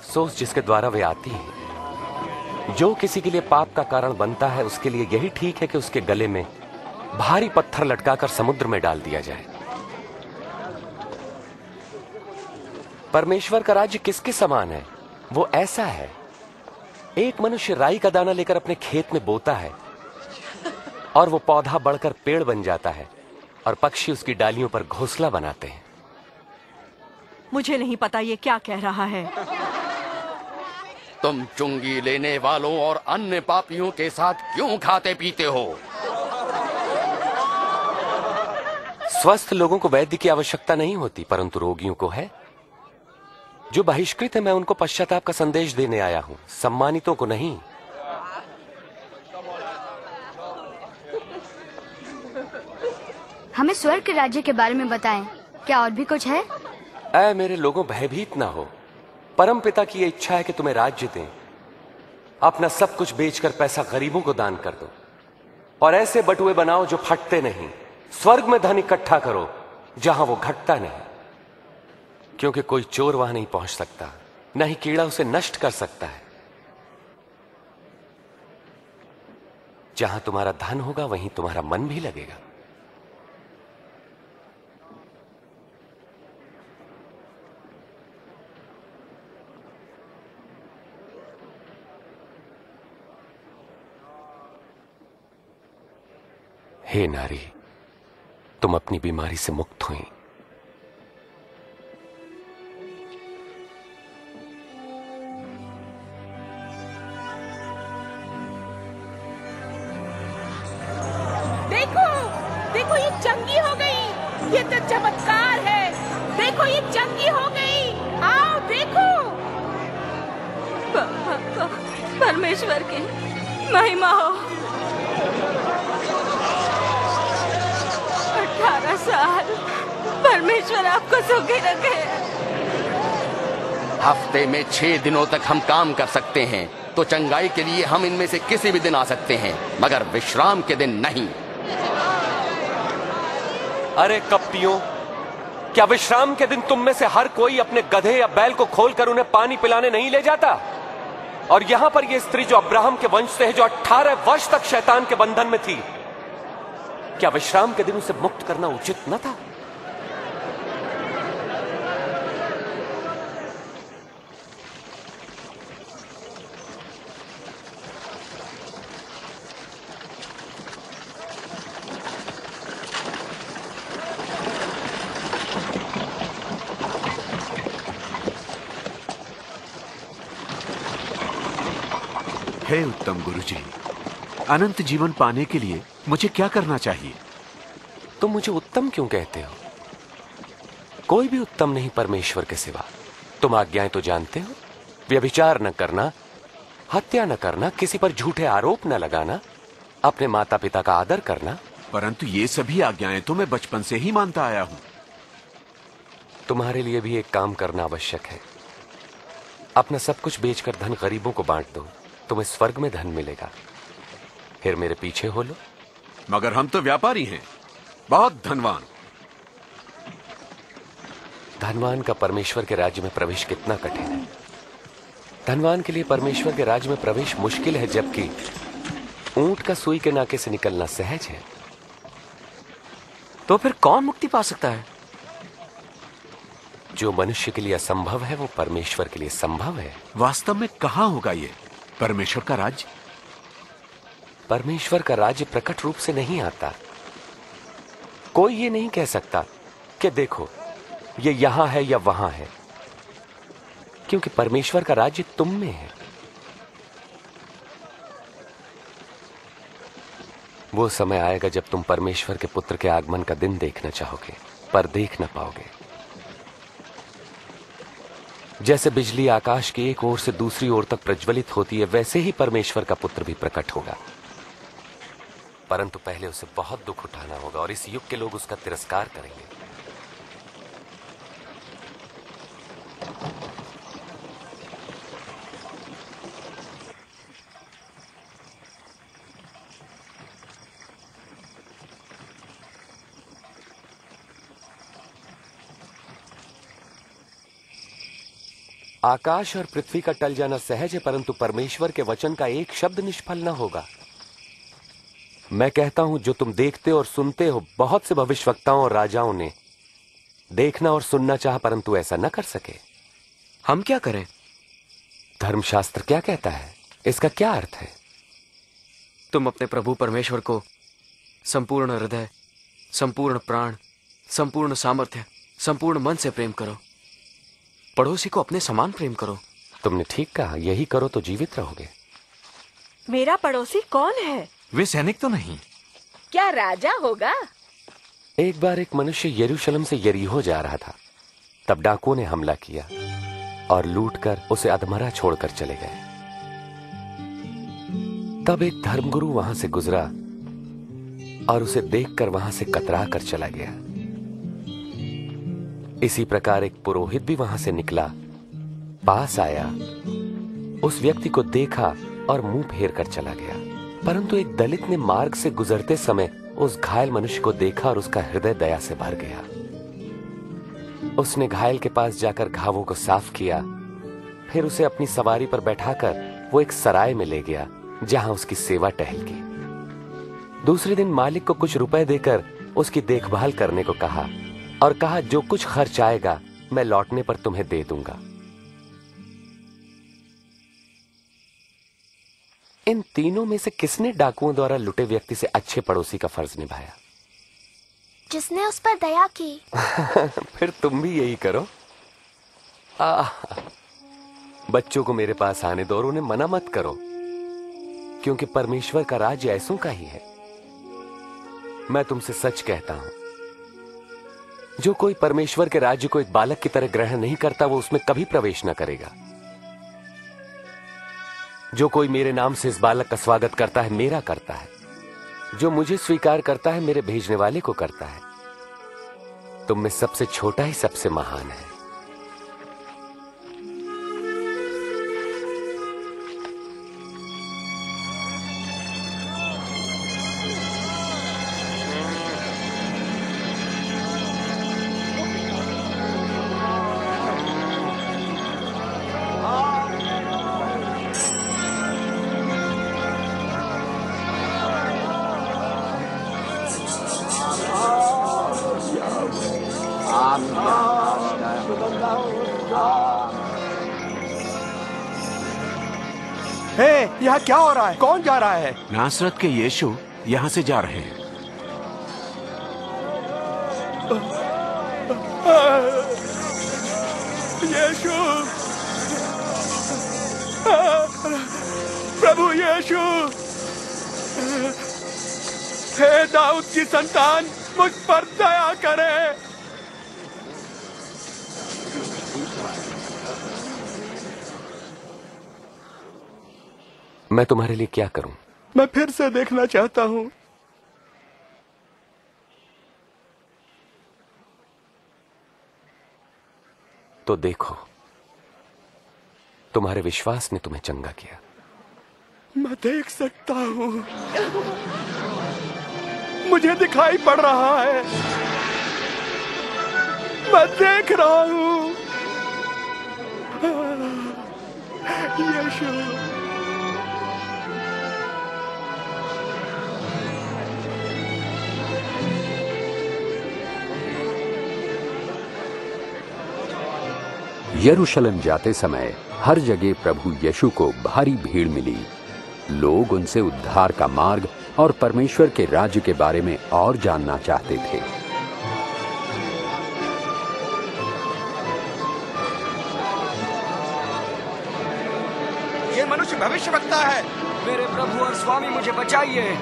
अफसोस जिसके द्वारा वे आती है, जो किसी के लिए पाप का कारण बनता है, उसके लिए यही ठीक है कि उसके गले में भारी पत्थर लटकाकर समुद्र में डाल दिया जाए। परमेश्वर का राज्य किसके समान है? वो ऐसा है, एक मनुष्य राई का दाना लेकर अपने खेत में बोता है और वो पौधा बढ़कर पेड़ बन जाता है और पक्षी उसकी डालियों पर घोंसला बनाते हैं। मुझे नहीं पता ये क्या कह रहा है। तुम चुंगी लेने वालों और अन्य पापियों के साथ क्यों खाते पीते हो? स्वस्थ लोगों को वैद्य की आवश्यकता नहीं होती, परंतु रोगियों को है। जो बहिष्कृत है, मैं उनको पश्चाताप का संदेश देने आया हूं, सम्मानितों को नहीं। हमें स्वर्ग के राज्य के बारे में बताएं। क्या और भी कुछ है? ऐ मेरे लोगों, भयभीत ना हो। परम पिता की यह इच्छा है कि तुम्हें राज्य दें। अपना सब कुछ बेचकर पैसा गरीबों को दान कर दो और ऐसे बटुए बनाओ जो फटते नहीं। स्वर्ग में धन इकट्ठा करो जहां वो घटता नहीं, क्योंकि कोई चोर वहां नहीं पहुंच सकता, न ही कीड़ा उसे नष्ट कर सकता है। जहां तुम्हारा धन होगा वहीं तुम्हारा मन भी लगेगा। हे नारी, तुम अपनी बीमारी से मुक्त हुई। देखो, देखो ये चंगी हो गई। ये तो चमत्कार है। देखो ये चंगी हो गई। आओ देखो। परमेश्वर की महिमा हो। 18 साल। परमेश्वर आपको सुखी रखे। हफ्ते में 6 दिनों तक हम काम कर सकते हैं, तो चंगाई के लिए हम इनमें से किसी भी दिन आ सकते हैं, मगर विश्राम के दिन नहीं। अरे कपटियों, क्या विश्राम के दिन तुम में से हर कोई अपने गधे या बैल को खोलकर उन्हें पानी पिलाने नहीं ले जाता? और यहां पर यह स्त्री जो अब्राहम के वंश से है, जो 18 वर्ष तक शैतान के बंधन में थी, क्या विश्राम के दिन उसे मुक्त करना उचित न था? हे उत्तम गुरुजी, अनंत जीवन पाने के लिए मुझे क्या करना चाहिए? तुम मुझे उत्तम क्यों कहते हो? कोई भी उत्तम नहीं परमेश्वर के सिवा। तुम आज्ञाएं तो जानते हो। व्यभिचार न करना, हत्या न करना, किसी पर झूठे आरोप न लगाना, अपने माता पिता का आदर करना। परंतु ये सभी आज्ञाएं तो मैं बचपन से ही मानता आया हूं। तुम्हारे लिए भी एक काम करना आवश्यक है। अपना सब कुछ बेचकर धन गरीबों को बांट दो, तुम्हें स्वर्ग में धन मिलेगा। फिर मेरे पीछे हो लो। मगर हम तो व्यापारी हैं, बहुत धनवान। धनवान का परमेश्वर के राज्य में प्रवेश कितना कठिन है। धनवान के लिए परमेश्वर के राज्य में प्रवेश मुश्किल है, जबकि ऊंट का सुई के नाके से निकलना सहज है। तो फिर कौन मुक्ति पा सकता है? जो मनुष्य के लिए असंभव है, वो परमेश्वर के लिए संभव है। वास्तव में कहां होगा ये परमेश्वर का राज्य? परमेश्वर का राज्य प्रकट रूप से नहीं आता। कोई ये नहीं कह सकता कि देखो ये यहां है या वहां है, क्योंकि परमेश्वर का राज्य तुम में है। वो समय आएगा जब तुम परमेश्वर के पुत्र के आगमन का दिन देखना चाहोगे, पर देख ना पाओगे। जैसे बिजली आकाश की एक ओर से दूसरी ओर तक प्रज्वलित होती है, वैसे ही परमेश्वर का पुत्र भी प्रकट होगा। परंतु पहले उसे बहुत दुख उठाना होगा और इस युग के लोग उसका तिरस्कार करेंगे। आकाश और पृथ्वी का टल जाना सहज है, परंतु परमेश्वर के वचन का एक शब्द निष्फल न होगा। मैं कहता हूं, जो तुम देखते और सुनते हो, बहुत से भविष्यवक्ताओं और राजाओं ने देखना और सुनना चाहा, परंतु ऐसा न कर सके। हम क्या करें? धर्मशास्त्र क्या कहता है? इसका क्या अर्थ है? तुम अपने प्रभु परमेश्वर को संपूर्ण हृदय, संपूर्ण प्राण, संपूर्ण सामर्थ्य, संपूर्ण मन से प्रेम करो। पड़ोसी को अपने समान प्रेम करो। तुमने ठीक कहा, यही करो तो जीवित रहोगे। मेरा पड़ोसी कौन है? वे सैनिक तो नहीं? क्या राजा होगा? एक बार एक मनुष्य यरूशलेम से यरीहो जा रहा था। तब डाकुओं ने हमला किया और लूटकर उसे अधमरा छोड़कर चले गए। तब एक धर्मगुरु वहां से गुजरा और उसे देखकर वहां से कतरा कर चला गया। इसी प्रकार एक पुरोहित भी वहां से निकला, पास आया, उस व्यक्ति को देखा और मुंह फेर कर चला गया। परंतु एक दलित ने मार्ग से गुजरते समय उस घायल मनुष्य को देखा और उसका हृदय दया से भर गया। उसने घायल के पास जाकर घावों को साफ किया, फिर उसे अपनी सवारी पर बैठाकर वो एक सराय में ले गया, जहां उसकी सेवा टहल की। दूसरे दिन मालिक को कुछ रुपए देकर उसकी देखभाल करने को कहा और कहा, जो कुछ खर्च आएगा मैं लौटने पर तुम्हें दे दूंगा। इन तीनों में से किसने डाकुओं द्वारा लुटे व्यक्ति से अच्छे पड़ोसी का फर्ज निभाया? जिसने उस पर दया की। फिर तुम भी यही करो। बच्चों को मेरे पास आने दो और उन्हें मना मत करो, क्योंकि परमेश्वर का राज्य ऐसों का ही है। मैं तुमसे सच कहता हूं, जो कोई परमेश्वर के राज्य को एक बालक की तरह ग्रहण नहीं करता, वो उसमें कभी प्रवेश न करेगा। जो कोई मेरे नाम से इस बालक का स्वागत करता है, मेरा करता है। जो मुझे स्वीकार करता है, मेरे भेजने वाले को करता है। तुम में सबसे छोटा ही सबसे महान है। यहाँ क्या हो रहा है? कौन जा रहा है? नासरत के यीशु यहाँ से जा रहे हैं। यीशु, प्रभु यीशु, हे दाऊद की संतान, मुझ पर दया करे। मैं तुम्हारे लिए क्या करूं? मैं फिर से देखना चाहता हूं। तो देखो, तुम्हारे विश्वास ने तुम्हें चंगा किया। मैं देख सकता हूं, मुझे दिखाई पड़ रहा है, मैं देख रहा हूं। यीशु, यरूशलेम जाते समय हर जगह प्रभु यीशु को भारी भीड़ मिली। लोग उनसे उद्धार का मार्ग और परमेश्वर के राज्य के बारे में और जानना चाहते थे। ये मनुष्य भविष्यवक्ता है। मेरे प्रभु और स्वामी, मुझे बचाइए।